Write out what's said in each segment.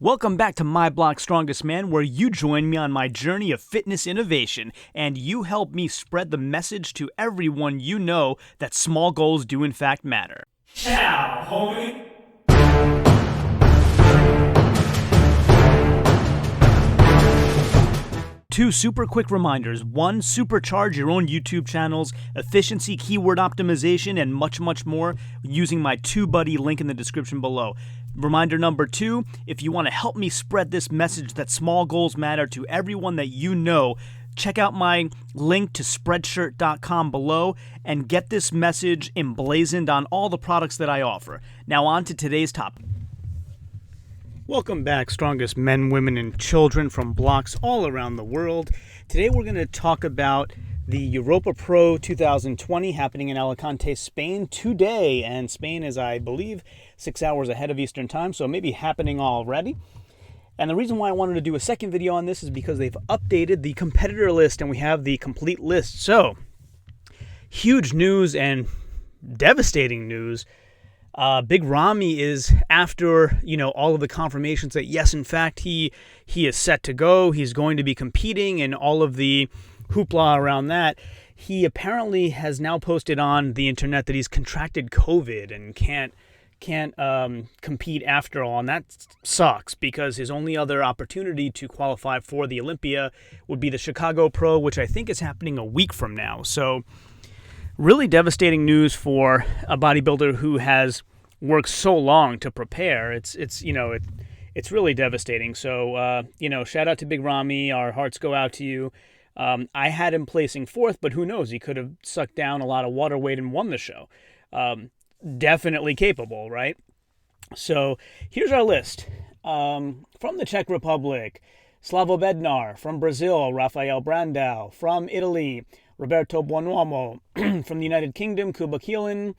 Welcome back to My Block Strongest Man, where you join me on my journey of fitness innovation, and you help me spread the message to everyone you know that small goals do in fact matter. Ciao, homie! Two super quick reminders. One, supercharge your own YouTube channels, efficiency, keyword optimization, and much, much more using my TubeBuddy link in the description below. Reminder number two, if you want to help me spread this message that small goals matter to everyone that you know, check out my link to spreadshirt.com below and get this message emblazoned on all the products that I offer. Now on to today's topic. Welcome back, strongest men, women, and children from blocks all around the world. Today we're going to talk about the Europa Pro 2020 happening in Alicante, Spain today. And Spain is, I believe, 6 hours ahead of Eastern time, so maybe happening already. And the reason why I wanted to do a second video on this is because they've updated the competitor list and we have the complete list. So, huge news and devastating news. Big Ramy is after, all of the confirmations that yes, in fact, he is set to go. He's going to be competing and all of the hoopla around that. He apparently has now posted on the internet that he's contracted COVID and can't compete after all, and that sucks because his only other opportunity to qualify for the Olympia would be the Chicago Pro, which I think is happening a week from now. So really devastating news for a bodybuilder who has worked so long to prepare. It's really devastating. So shout out to Big Ramy. Our hearts go out to you. I had him placing fourth, but who knows? He could have sucked down a lot of water weight and won the show. Definitely capable, right? So here's our list. From the Czech Republic, Slava Bednar. From Brazil, Raphael Brandow. From Italy, Roberto Bueno. From the United Kingdom, Cuba Keelan.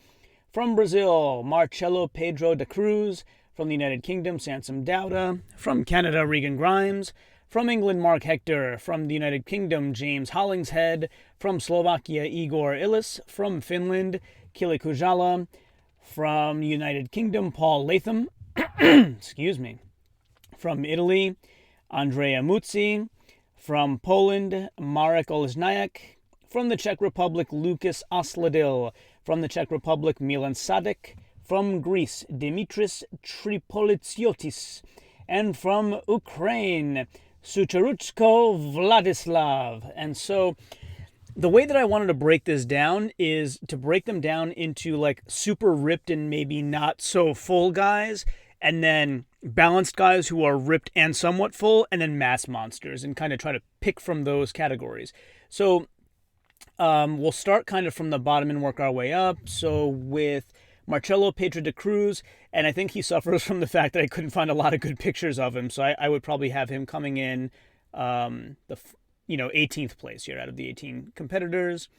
From Brazil, Marcelo Pedro de Cruz. From the United Kingdom, Sansum Dauda. From Canada, Reagan Grimes. From England, Mark Hector. From the United Kingdom, James Hollingshead. From Slovakia, Igor Illis. From Finland, Kili Kujala. From United Kingdom, Paul Latham. Excuse me. From Italy, Andrea Mutsy. From Poland, Marek Olesniak. From the Czech Republic, Lucas Oslodill. From the Czech Republic, Milan Sadek. From Greece, Dimitris Tripolitsiotis. And from Ukraine, Sucharuchko Vladislav. And so the way that I wanted to break this down is to break them down into like super ripped and maybe not so full guys, and then balanced guys who are ripped and somewhat full, and then mass monsters, and kind of try to pick from those categories. So we'll start kind of from the bottom and work our way up. So with Marcelo Pedro de Cruz, and I think he suffers from the fact that I couldn't find a lot of good pictures of him, so I would probably have him coming in 18th place here out of the 18 competitors.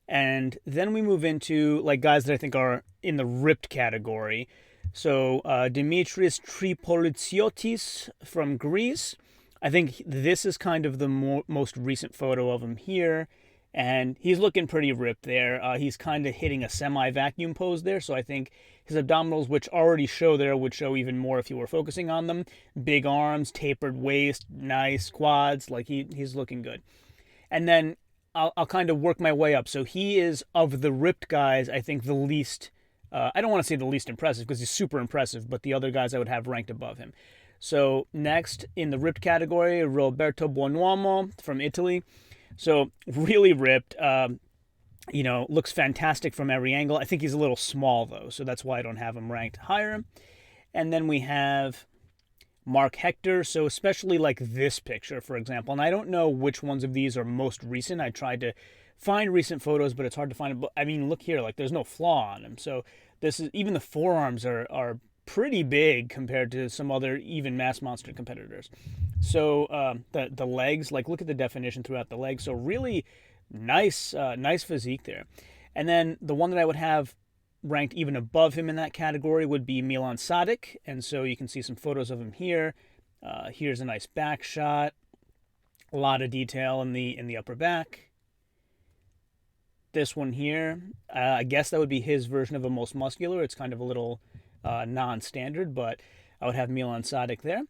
And then we move into like guys that I think are in the ripped category. So Dimitris Tripolitsiotis from Greece. I think this is kind of the most recent photo of him here. And he's looking pretty ripped there. He's kind of hitting a semi-vacuum pose there. So I think his abdominals, which already show there, would show even more if you were focusing on them. Big arms, tapered waist, nice quads. Like he's looking good. And then I'll kind of work my way up. So he is, of the ripped guys, I think the least, I don't want to say the least impressive because he's super impressive, but the other guys I would have ranked above him. So next in the ripped category, Roberto Bueno from Italy. So really ripped, looks fantastic from every angle. I think he's a little small though, so that's why I don't have him ranked higher. And then we have Mark Hector. So especially like this picture, for example, and I don't know which ones of these are most recent. I tried to find recent photos, but it's hard to find. I mean, look here, like there's no flaw on him. So this is, even the forearms are pretty big compared to some other even mass monster competitors. So the legs, like look at the definition throughout the legs. So really nice physique there. And then the one that I would have ranked even above him in that category would be Milan Sadek. And so you can see some photos of him here. Here's a nice back shot. A lot of detail in the upper back. This one here, I guess that would be his version of a most muscular. It's kind of a little non-standard, but I would have Milan Sadek there.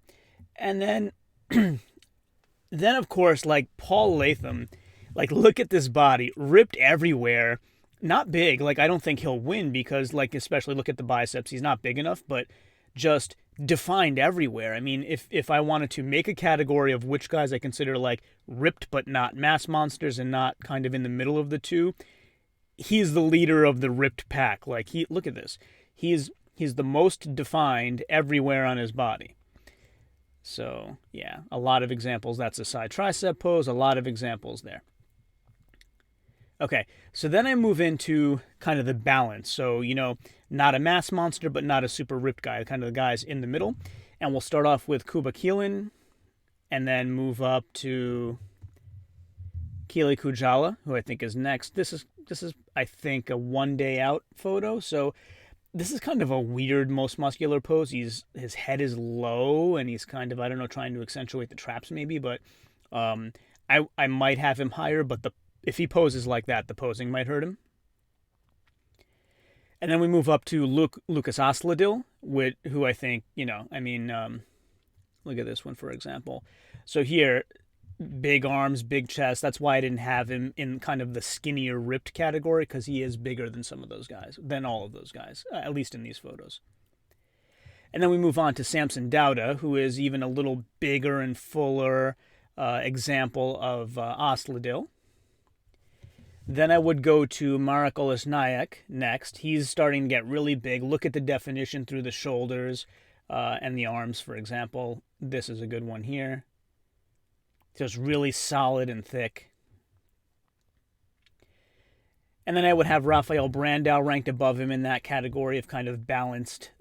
And then, then of course, like Paul Latham, like look at this body, ripped everywhere, not big. Like I don't think he'll win because, like, especially look at the biceps, he's not big enough, but just defined everywhere. I mean, if I wanted to make a category of which guys I consider like ripped but not mass monsters and not kind of in the middle of the two, he's the leader of the ripped pack. Like look at this. He's the most defined everywhere on his body. So, yeah, a lot of examples. That's a side tricep pose, a lot of examples there. Okay, so then I move into kind of the balance. So, you know, not a mass monster, but not a super ripped guy, kind of the guys in the middle. And we'll start off with Kuba Keelan, and then move up to Keely Kujala, who I think is next. This is I think, a 1 day out photo. So this is kind of a weird most muscular pose. His head is low, and he's kind of, I don't know, trying to accentuate the traps maybe, but I might have him higher, but if he poses like that, the posing might hurt him. And then we move up to Lucas Oslodill, who I think, you know, I mean, look at this one, for example. So here, big arms, big chest. That's why I didn't have him in kind of the skinnier ripped category, because he is bigger than some of those guys, than all of those guys, at least in these photos. And then we move on to Samson Dauda, who is even a little bigger and fuller example of Oslodill. Then I would go to Marek Olesnayak next. He's starting to get really big. Look at the definition through the shoulders and the arms, for example. This is a good one here. Just really solid and thick. And then I would have Raphael Brandow ranked above him in that category of kind of balanced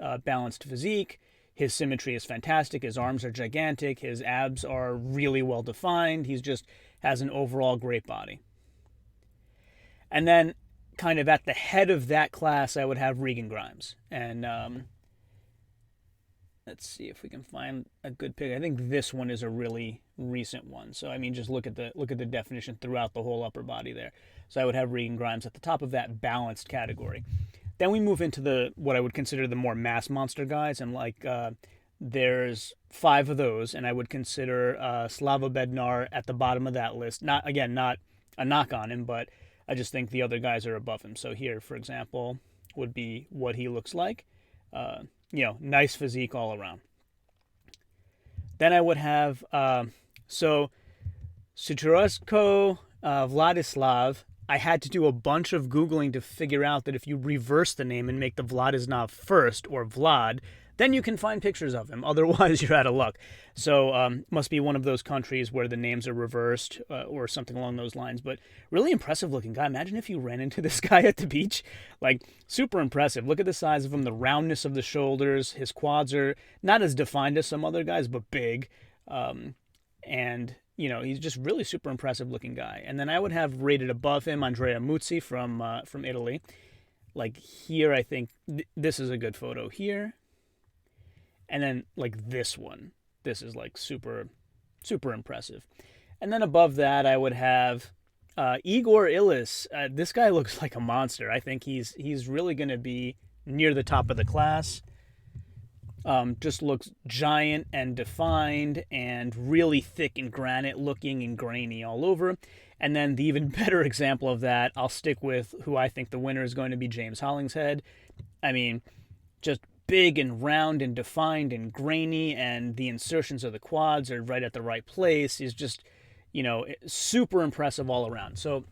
physique. His symmetry is fantastic. His arms are gigantic. His abs are really well defined. He's just has an overall great body. And then kind of at the head of that class, I would have Reagan Grimes. And let's see if we can find a good pic. I think this one is a really recent one. So I mean, just look at the definition throughout the whole upper body there. So I would have Reagan Grimes at the top of that balanced category. Then we move into what I would consider the more mass monster guys, and like there's 5 of those, and I would consider Slava Bednar at the bottom of that list. Not a knock on him, but I just think the other guys are above him. So here, for example, would be what he looks like. You know, nice physique all around. Then I would have, Suturesko Vladislav. I had to do a bunch of Googling to figure out that if you reverse the name and make the Vladislav first, or Vlad, then you can find pictures of him. Otherwise, you're out of luck. So must be one of those countries where the names are reversed or something along those lines. But really impressive looking guy. Imagine if you ran into this guy at the beach. Like, super impressive. Look at the size of him, the roundness of the shoulders. His quads are not as defined as some other guys, but big. And, you know, he's just really super impressive looking guy. And then I would have rated above him Andrea Mutsy from Italy. Like here, I think this is a good photo here. And then, like, this one. This is, like, super, super impressive. And then above that, I would have Igor Illis. This guy looks like a monster. I think he's really going to be near the top of the class. Just looks giant and defined and really thick and granite looking and grainy all over. And then the even better example of that, I'll stick with who I think the winner is going to be, James Hollingshead. I mean, just big and round and defined and grainy, and the insertions of the quads are right at the right place. He's just, you know, super impressive all around. So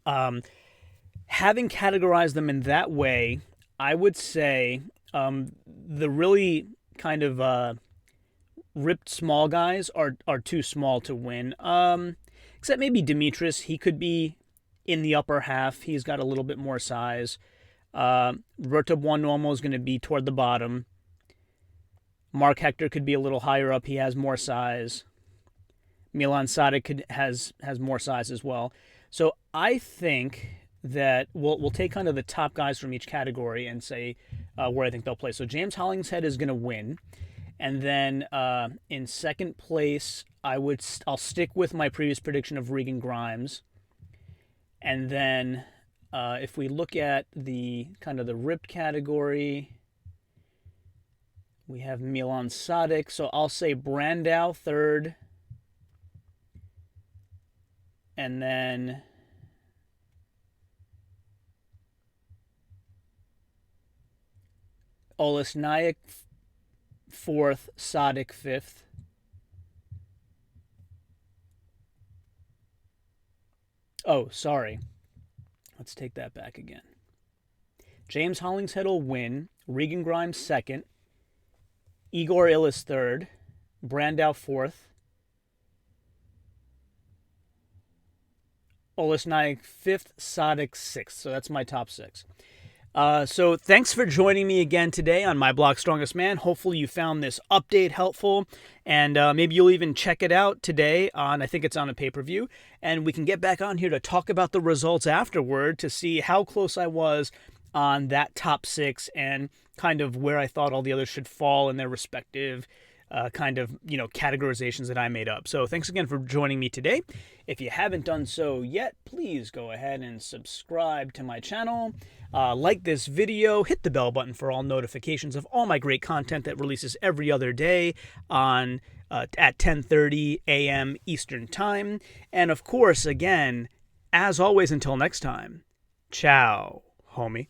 having categorized them in that way, I would say the really kind of ripped small guys are too small to win. Except maybe Dimitris. He could be in the upper half. He's got a little bit more size. Roberto Bueno is going to be toward the bottom. Mark Hector could be a little higher up. He has more size. Milan Sadek has more size as well. So I think that we'll take kind of the top guys from each category and say where I think they'll play. So James Hollingshead is going to win. And then in second place, I'll stick with my previous prediction of Reagan Grimes. And then if we look at the kind of the ripped category, We have Milan Sadic, so I'll say Brandow third. And then Oslodill fourth, Sadic fifth. Oh, sorry. Let's take that back again. James Hollingshead will win. Reagan Grimes second. Igor Illis third. Brandow fourth. Oslodill fifth. Sadic sixth. So that's my top six. So thanks for joining me again today on My Block Strongest Man. Hopefully you found this update helpful, and maybe you'll even check it out today on, I think it's on a pay-per-view, and we can get back on here to talk about the results afterward to see how close I was on that top six and kind of where I thought all the others should fall in their respective kind of, categorizations that I made up. So thanks again for joining me today. If you haven't done so yet, please go ahead and subscribe to my channel. Like this video, hit the bell button for all notifications of all my great content that releases every other day on at 10:30 a.m. Eastern Time. And of course, again, as always, until next time, ciao, homie.